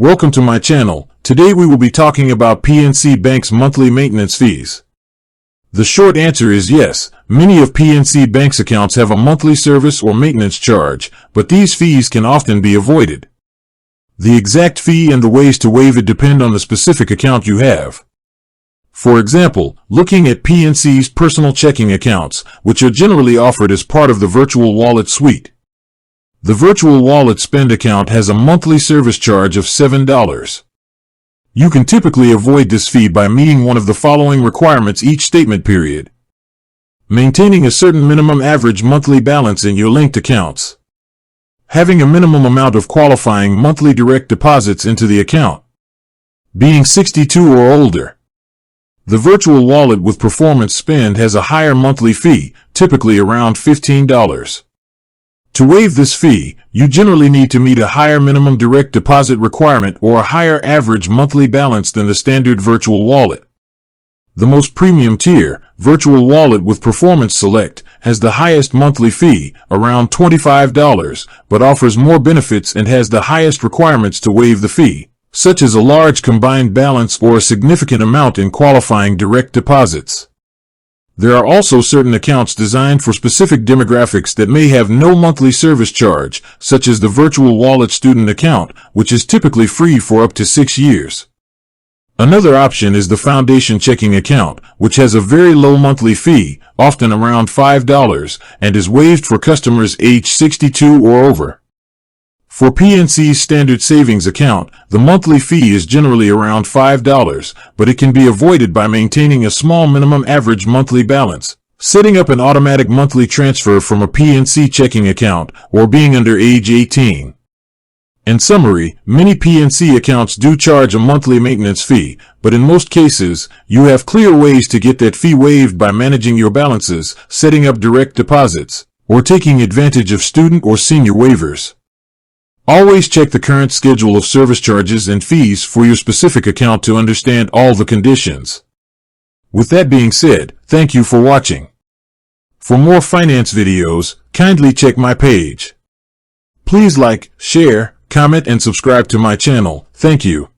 Welcome to my channel. Today we will be talking about PNC Bank's monthly maintenance fees. The short answer is yes. Many of PNC Bank's accounts have a monthly service or maintenance charge, but these fees can often be avoided. The exact fee and the ways to waive it depend on the specific account you have. For example, looking at PNC's personal checking accounts, which are generally offered as part of the Virtual Wallet suite. The Virtual Wallet Spend account has a monthly service charge of $7. You can typically avoid this fee by meeting one of the following requirements each statement period. Maintaining a certain minimum average monthly balance in your linked accounts. Having a minimum amount of qualifying monthly direct deposits into the account. Being 62 or older. The Virtual Wallet with Performance Spend has a higher monthly fee, typically around $15. To waive this fee, you generally need to meet a higher minimum direct deposit requirement or a higher average monthly balance than the standard Virtual Wallet. The most premium tier, Virtual Wallet with Performance Select, has the highest monthly fee, around $25, but offers more benefits and has the highest requirements to waive the fee, such as a large combined balance or a significant amount in qualifying direct deposits. There are also certain accounts designed for specific demographics that may have no monthly service charge, such as the Virtual Wallet Student account, which is typically free for up to 6 years. Another option is the Foundation Checking account, which has a very low monthly fee, often around $5, and is waived for customers aged 62 or over. For PNC's Standard Savings account, the monthly fee is generally around $5, but it can be avoided by maintaining a small minimum average monthly balance, setting up an automatic monthly transfer from a PNC checking account, or being under age 18. In summary, many PNC accounts do charge a monthly maintenance fee, but in most cases, you have clear ways to get that fee waived by managing your balances, setting up direct deposits, or taking advantage of student or senior waivers. Always check the current schedule of service charges and fees for your specific account to understand all the conditions. With that being said, thank you for watching. For more finance videos, kindly check my page. Please like, share, comment and subscribe to my channel. Thank you.